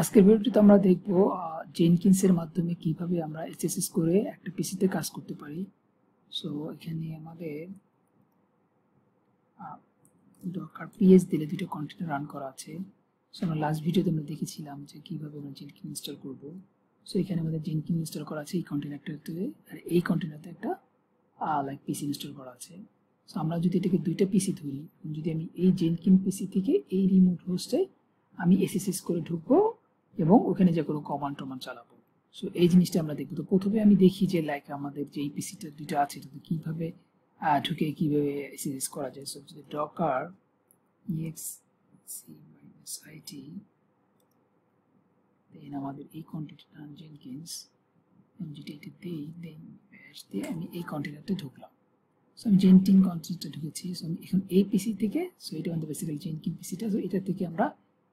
আজকের ভিডিওটিতে আমরা দেখব জেনকিন্সের মাধ্যমে কিভাবে আমরা এসএসএস করে একটা পিসিতে কাজ করতে পারি। সো এখানে আমাদের ডকার পিএস দিলে দুটো কন্টেনার রান করা আছে। সো আমরা লাস্ট ভিডিওতে আমরা দেখেছিলাম যে কিভাবে আমরা জেনকিন ইনস্টল করব। সো এখানে আমাদের জেনকিন ইনস্টল করা আছে এই কন্টেনারটাতে, আর এই কন্টেনারতে একটা লাইক পিসি ইনস্টল করা আছে। সো আমরা যদি এটাকে দুইটা পিসি ধরি, যদি আমি এই জেনকিন পিসি থেকে এই রিমোট হোস্টে আমি এসএসএস করে ঢুকবো এবং ওখানে যে কোনো কমান্ড টমান্ড চালাবো। সো এই জিনিসটা আমরা দেখবো। তো প্রথমে আমি দেখি যে লাইক আমাদের যে এই পিসিটা দুটো আছে এটাতে কীভাবে ঢুকে কীভাবে এসএসএস করা যায়। সো যদি ডকার exc-it দেন আমাদের এই কন্টেনার জেনকিন্স আমি যদি এটা দিই দেন ব্যাশ দিয়ে আমি এই কন্টেনারটা ঢুকলাম। সো আমি জেনকিন কন্টেনারটা ঢুকেছি। সো আমি এখন এই পিসি থেকে, সো এটা আমাদের বেসিক্যালি জেনকিন পিসিটা, সো এটা থেকে আমরা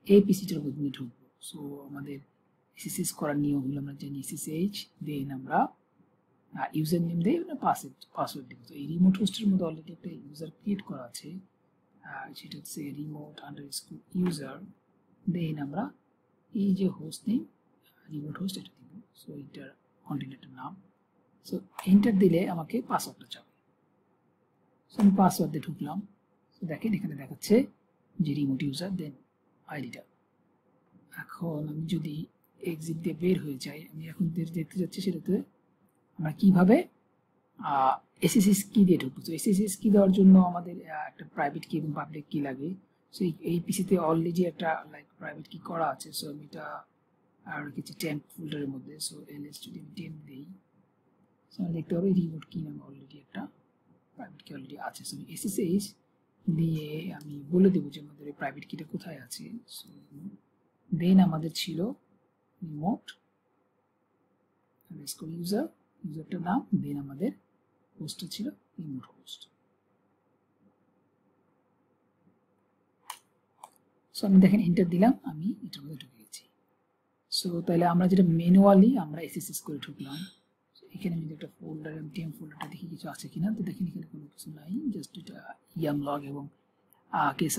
এই পিসিটার মধ্যে ঢুকবো। সো আমাদের এসএসএস করার নিয়ম হলো আমরা জানি SSH দেন আমরা ইউজার নেম দিই, পাসওয়ার্ড দিব। তো এই রিমোট হোস্টের মধ্যে অলরেডি একটা ইউজার ক্রিয়েট করা আছে, সেটা হচ্ছে remote_user দেন আমরা এই যে হোস্ট নেম রিমোট হোস্ট এটা দিব। সো এটার কন্টেনারটার নাম। সো এন্টার দিলে আমাকে পাসওয়ার্ডটা চাবে। সো আমি পাসওয়ার্ড দিয়ে ঢুকলাম। তো দেখেন এখানে দেখাচ্ছে যে রিমোট ইউজার দেন আইডিটা। এখন আমি যদি এক্সিট দিয়ে বের হয়ে যাই, আমি এখন দেখতে যাচ্ছি সেটাতে আমরা কিভাবে এসএসএস কি দিয়ে ঢুকবো। তো এসএসএস কি দেওয়ার জন্য আমাদের একটা প্রাইভেট কি এবং পাবলিক কি লাগে। সো এই পিসিতে অলরেডি একটা লাইক প্রাইভেট কি করা আছে। সো আমি এটা রেখেছি টেম্প ফোল্ডারের মধ্যে। সো এলএস যদি আমি টেম্প দিই, সো আমরা দেখতে পাবো রিমোট কি নামে অলরেডি একটা প্রাইভেট কি অলরেডি আছে। সো আমি এসএসএস দিয়ে আমি বলে দেবো যে আমাদের এই প্রাইভেট কিটা কোথায় আছে। সো দেন আমাদের ছিল রিমোট ইউজারটার নাম, দেন আমাদের হোস্টটা ছিল রিমোট হোস্ট। সো আমি দেখেন এন্টার দিলাম, আমি এটার মধ্যে ঢুকে গেছি। সো তাহলে আমরা যেটা ম্যানুয়ালি আমরা এসএসএস করে ঢুকলাম। এখানে যদি একটা ফোল্ডার এমটিএম ফোল্ডারটা দেখি কিছু আছে কিনা, তো দেখেন এখানে কোনো কিছু নাই, জাস্ট এটা ইয়ামলগ এবং কেস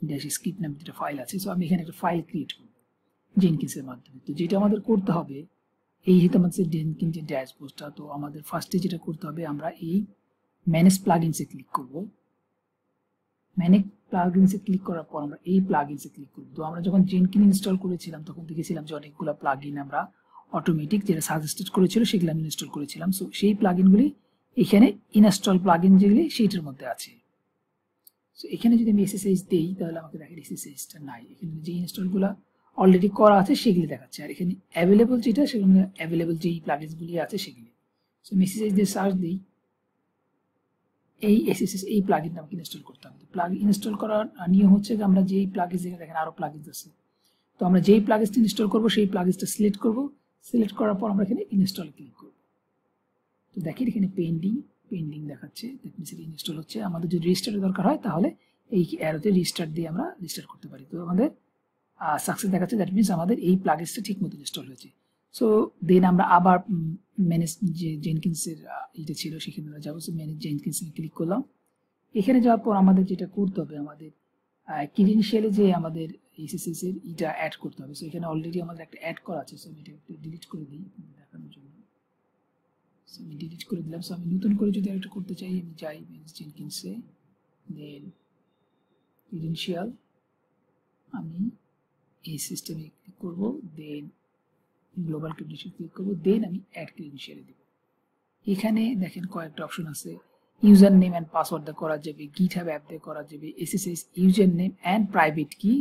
ড্যাশ স্ক্রিপ্ট নামে একটা ফাইল আছে। সো আমি এখানে একটা ফাইল ক্রিয়েট করব জেনকিন্সের মাধ্যমে। তো যেটা আমাদের করতে হবে, এই যেহেতু আমাদের জেনকিন্সের ড্যাশবোর্ডটা, তো আমাদের ফার্স্টে যেটা করতে হবে আমরা এই ম্যানেজ প্লাগইনসে ক্লিক করব। ম্যানেজ প্লাগইনসে ক্লিক করার পর আমরা এই প্লাগইনসে ক্লিক করব। তো আমরা যখন জেনকিন ইনস্টল করেছিলাম তখন দেখেছিলাম যে অনেকগুলো প্লাগইন আমরা অটোমেটিক যেটা সাজেস্টেড করেছিল সেগুলো আমি ইনস্টল করেছিলাম। সো সেই প্লাগইনগুলি এখানে ইনস্টল প্লাগইন যেগুলি সেইটার মধ্যে আছে। সো এখানে যদি আমি এসএসএইচ দিই তাহলে আমাকে দেখে এসএসএইচটা নাই। এখানে যে ইনস্টলগুলো অলরেডি করা আছে সেগুলি দেখাচ্ছে, আর এখানে অ্যাভেলেবল যেটা সেগুলো অ্যাভেলেবল যেই প্লাগইনসগুলি আছে সেগুলি। সো এসএসএইচ দিয়ে সার্চ দিই, এই এসএসএস এই প্লাগইনটা আমাকে ইনস্টল করতে হবে। প্লাগইন ইনস্টল করার নিয়ম হচ্ছে যে আমরা যেই প্লাগইন, যেখানে দেখেন আরো প্লাগইনস আছে, তো আমরা যেই প্লাগইনটা ইনস্টল করব সেই প্লাগইনটা সিলেক্ট করব। সিলেক্ট করার পর আমরা এখানে ইনস্টল ক্লিক করব। তো দেখেন এখানে পেন্ডিং দেখাচ্ছে, দ্যাট মিন্স এটা ইনস্টল হচ্ছে। আমাদের যদি রিস্টার্টের দরকার হয় তাহলে এই অ্যারোতে রিস্টার্ট দিয়ে আমরা রিস্টার্ট করতে পারি। তো আমাদের সাকসেস দেখাচ্ছে, দ্যাট মিন্স আমাদের এই প্লাগইনটা ঠিকমতো ইনস্টল হয়েছে। সো দেন আমরা আবার ম্যানেজ যে জেনকিন্সের এটা ছিল সেখানে আমরা যাবো। সো ম্যানেজ জেনকিন্স ক্লিক করলাম। এখানে যাওয়ার পর আমাদের যেটা করতে হবে, আমাদের ক্রিডেনশিয়ালে যে আমাদের এসএসএস এর এটা অ্যাড করতে হবে। সো এখানে অলরেডি আমাদের একটা অ্যাড করা আছে। সো আমি এটা একটু ডিলিট করে দিই দেখানোর জন্য। সো আমি ডিলিট করে দিলাম। সো আমি নতুন করে যদি একটা করতে চাই, আমি যাই ম্যানেজ জেনকিন্সে, দেন ক্রিডেনশিয়াল, আমি এই সিস্টেমে ক্লিক করব, দেন গ্লোবাল ক্রিডেনশিয়াল ক্লিক করব, দেন আমি অ্যাড ক্রিডেনশিয়ালে দেব। এখানে দেখেন কয়েকটা অপশন আছে, ইউজার নেম অ্যান্ড পাসওয়ার্ড দিয়ে করা যাবে, গিটহাব অ্যাপ দিয়ে করা যাবে, SSS user name and private কি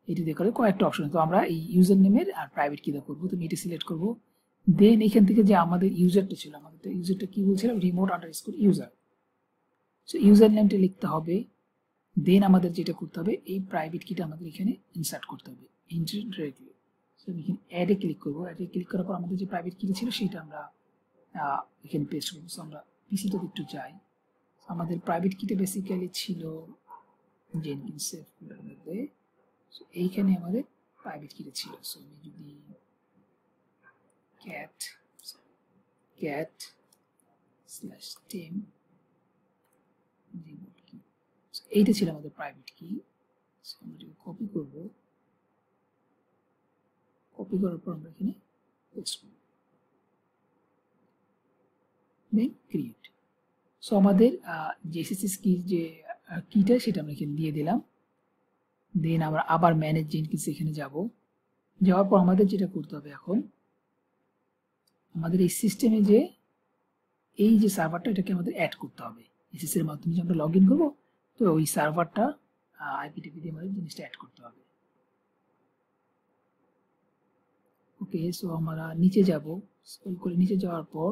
এটি দিয়ে করে কয়েকটা অপশন। তো আমরা এই ইউজার নেমের আর প্রাইভেট কি দিয়ে করবো। তো আমি এটি সিলেক্ট করবো। দেন এখান থেকে যে আমাদের ইউজারটা ছিল, আমাদের তো ইউজারটা কি বলছিলাম, remote_user। সো ইউজার নেমটা লিখতে হবে। দেন আমাদের যেটা করতে হবে, এই প্রাইভেট কিটা আমাদের এখানে ইনসার্ট করতে হবে ডিরেক্টলি। সো আমি এখানে অ্যাডে ক্লিক করবো। অ্যাডে ক্লিক করার পর আমাদের যে প্রাইভেট কিটা ছিল সেটা আমরা এখানে পেস্ট করবো। সো আমরা পিসিটাতে একটু যাই। আমাদের প্রাইভেট কিটা বেসিক্যালি ছিল জেনকিন্সের মধ্যে। সো এইখানে আমাদের প্রাইভেট কিটা ছিল। সো আমি যদি cat/temp রিমোট কি, এইটা ছিল আমাদের প্রাইভেট কি। সো আমরা যদি কপি করবো, কপি করার পর আমরা এখানে পেস্ট করব, দেন ক্রিয়েট। সো আমাদের যে এসএসএস কি যে কিটা সেটা আমরা এখানে দিয়ে দিলাম। দেন আমরা আবার ম্যানেজ জেনকিন্স এখানে যাব, যাওয়ার পর আমাদের যেটা করতে হবে এখন আমাদের এই সিস্টেমে যে এই যে সার্ভারটা এটাকে আমাদের অ্যাড করতে হবে। এসএসএস এর মাধ্যমে যে আমরা লগ ইন করবো, তো ওই সার্ভারটা আইপিটিপি দিয়ে আমাদের জিনিসটা অ্যাড করতে হবে। ওকে, সো আমরা নিচে যাব, স্ক্রল করে নিচে যাওয়ার পর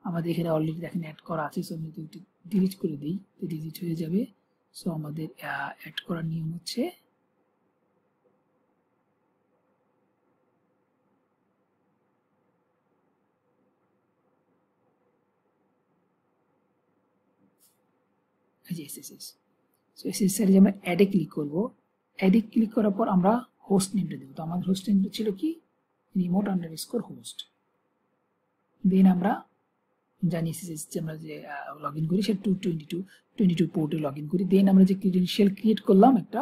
আমাদের এখানে অলরেডি দেখেন অ্যাড করা আছে। সো আমি যদি ডিলিট করে দিই তো ডিলিট হয়ে যাবে। সো আমাদের অ্যাড করার নিয়ম হচ্ছে এসএসএস। সো এসএসএস এর যে আমরা অ্যাডে ক্লিক করব, অ্যাডে ক্লিক করার পর আমরা হোস্ট নেমটা দেবো। তো আমাদের হোস্ট নেমটা ছিল কি remote_host। দেন আমরা জানি এসএসএস যে আমরা যে লগ ইন করি সেটা 222 পোর্টে লগ ইন করি। দেন আমরা যে ক্রেডেনশিয়াল ক্রিয়েট করলাম একটা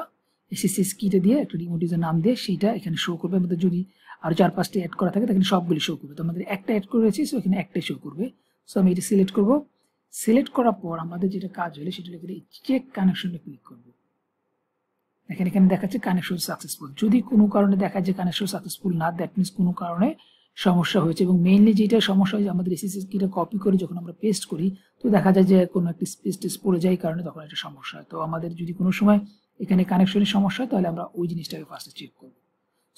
এসএসএস কিটা দিয়ে একটা রিমোট ইউজার নাম দিয়ে, সেইটা এখানে শো করবে। আমাদের যদি আরো 4-5টি অ্যাড করা থাকে তাহলে সবগুলি শো করবে। তো আমাদের একটা অ্যাড করেছি, সো এখানে একটাই শো করবে। সো আমি এটা সিলেক্ট করব। সিলেক্ট করার পর আমাদের যেটা কাজ হলো সেটা হলো চেক কানেকশনে ক্লিক করব। দেখেন এখানে দেখাচ্ছে কানেকশন সাকসেসফুল। যদি কোনো কারণে দেখা যায় কানেকশন সাকসেসফুল না, দ্যাট মিনস কোনো কারণে সমস্যা হয়েছে। এবং মেইনলি যেটা সমস্যা হয় আমাদের এসএসএস কিটা কপি করে যখন আমরা পেস্ট করি তো দেখা যায় যে কোনো একটা স্পেস টেস পড়ে যায়, কারণে তখন একটা সমস্যা হয়। তো আমাদের যদি কোনো সময় এখানে কানেকশনের সমস্যা হয় তাহলে আমরা ওই জিনিসটাকে ফার্স্টে চেক করব।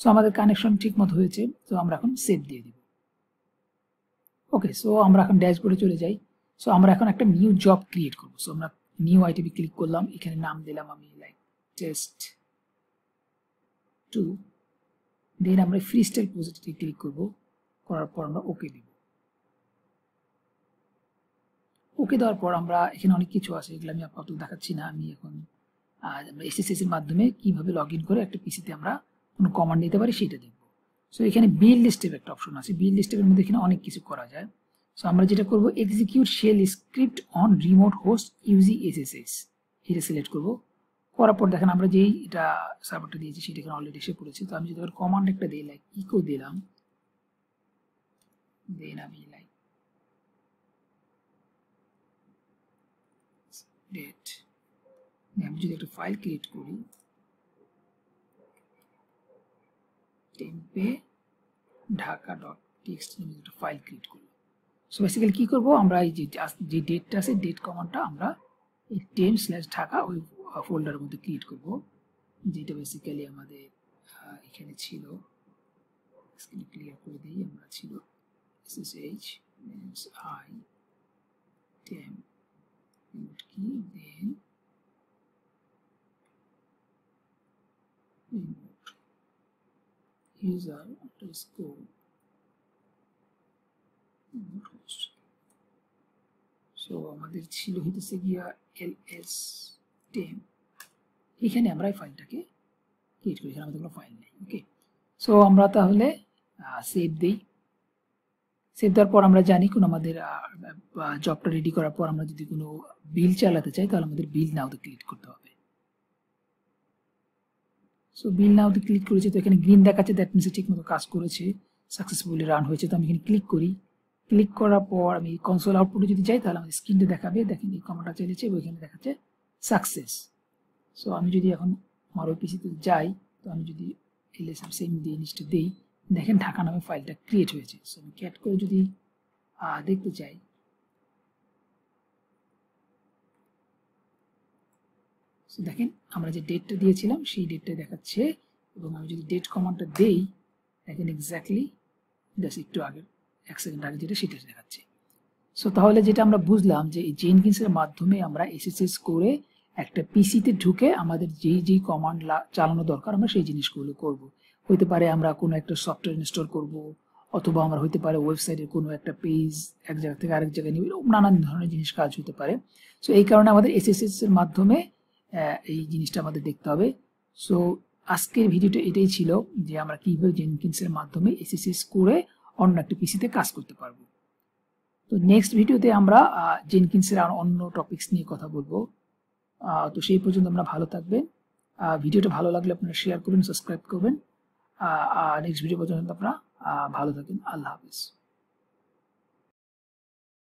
সো আমাদের কানেকশন ঠিক মতো হয়েছে, তো আমরা এখন সেভ দিয়ে দিব। ওকে, সো আমরা এখন ড্যাশবোর্ডে চলে যাই। সো আমরা এখন একটা নিউ জব ক্রিয়েট করব। সো আমরা নিউ আইটেমে ক্লিক করলাম, এখানে নাম দিলাম আমি লাইক টেস্ট 2। দেন আমরা ফ্রি স্টাইল প্রজেক্টে ক্লিক করব, করার পর আমরা ওকে দিব। ওকে দেওয়ার পর আমরা এখানে অনেক কিছু আছে, এগুলো আমি আপাতত দেখাচ্ছি না। আমি এখন আমরা এসএসএস এর মাধ্যমে কিভাবে লগ ইন করে একটা পিসিতে আমরা কোনো কমান্ড নিতে পারি সেটা দেখব। সো এখানে বিল্ড স্টেপ একটা অপশন আছে। বিল্ড স্টেপের মধ্যে এখানে অনেক কিছু করা যায়। সো আমরা যেটা করব execute shell script on remote host using SSS, এটা সিলেক্ট করব। করার পর দেখেন আমরা যেই এটা সার্ভারটা দিয়েছি সেটা এখানে অলরেডি এসে পড়েছে। তো আমি যদি কমান্ড একটা দিই লাইক ইকো দিলাম, দেন আমি লাইক ডেট, আমি যদি একটা ফাইল ক্রিয়েট করি টেম্পে ঢাকা.txt নামে একটা ফাইল ক্রিয়েট করব। সো বেসিক্যালি কি করব, আমরা এই যে ডেটটা আছে ডেট কমান্ডটা আমরা এই temp/ঢাকা ওই ফোল্ডারের মধ্যে ক্রিয়েট করব, যেটা বেসিক্যালি আমাদের এখানে ছিল। স্ক্রিন ক্লিয়ার করে দিই, আমরা ছিল ssh i temp কি দেন remote user underscore remote host। So আমাদের ছিল হইতেছে গিয়া ls temp, এখানে আমরা এই ফাইলটাকে ক্রিয়েট করি, এখানে আমাদের কোনো ফাইল নেই। ওকে, সো আমরা তাহলে সেভ দিই। সেভ দেওয়ার পর আমরা জানি কোন আমাদের জবটা রেডি করার পর আমরা যদি কোনো বিল চালাতে চাই তাহলে আমাদের বিল নাওতে ক্লিক করতে হবে। সো বিল নাওতে ক্লিক করেছি, তো এখানে গ্রিন দেখাচ্ছে, দ্যাট মিনস ঠিক মতো কাজ করেছে, সাকসেসফুলি রান হয়েছে। তো আমি এখানে ক্লিক করি। ক্লিক করার পর আমি কনসোল আউটপুটে যদি যাই তাহলে আমাদের স্ক্রিনটা দেখাবে, দেখেন এই কমান্ডটা চালিয়েছে ওইখানে দেখাচ্ছে সাকসেস। সো আমি যদি এখন আমার ওই পিসিতে যাই, তো আমি যদি এলএসএম সেম দিয়ে জিনিসটা দিই, দেখেন ঢাকা নামে ফাইলটা ক্রিয়েট হয়েছে। সো আমি ক্যাট করে যদি দেখতে চাই, সো দেখেন আমরা যে ডেটটা দিয়েছিলাম সেই ডেটটা দেখাচ্ছে। এবং আমি যদি ডেট কমান্ডটা দেই, দেখেন এক্স্যাক্টলি জাস্ট একটু আগে 1 সেকেন্ড আগে যেটা সেটা দেখাচ্ছে। সো তাহলে যেটা আমরা বুঝলাম যে এই জেনকিন্সের মাধ্যমে আমরা এসএসএস করে একটা পিসিতে ঢুকে আমাদের যেই কমান্ড চালানো দরকার আমরা সেই জিনিসগুলো করব। হইতে পারে আমরা কোনো একটা সফটওয়্যার ইনস্টল করব, অথবা আমরা হইতে পারে ওয়েবসাইটের কোনো একটা পেজ এক জায়গা থেকে আরেক জায়গায় নিয়ে, নানান ধরনের জিনিস কাজ হতে পারে। সো এই কারণে আমাদের এসএসএস এর মাধ্যমে এই জিনিসটা আমাদের দেখতে হবে। সো আজকের ভিডিওটা এটাই ছিল যে আমরা কিভাবে জেনকিন্সের মাধ্যমে এসএসএস করে অন্য একটা পিসিতে কাজ করতে পারবো। তো নেক্সট ভিডিওতে আমরা জেনকিন্সের আর অন্য টপিকস নিয়ে কথা বলবো। তো সেই পর্যন্ত আমরা ভালো থাকবেন। ভিডিওটা ভালো লাগলে আপনারা শেয়ার করবেন, সাবস্ক্রাইব করবেন। নেক্সট ভিডিও পর্যন্ত আপনারা ভালো থাকেন। আল্লাহ হাফিজ।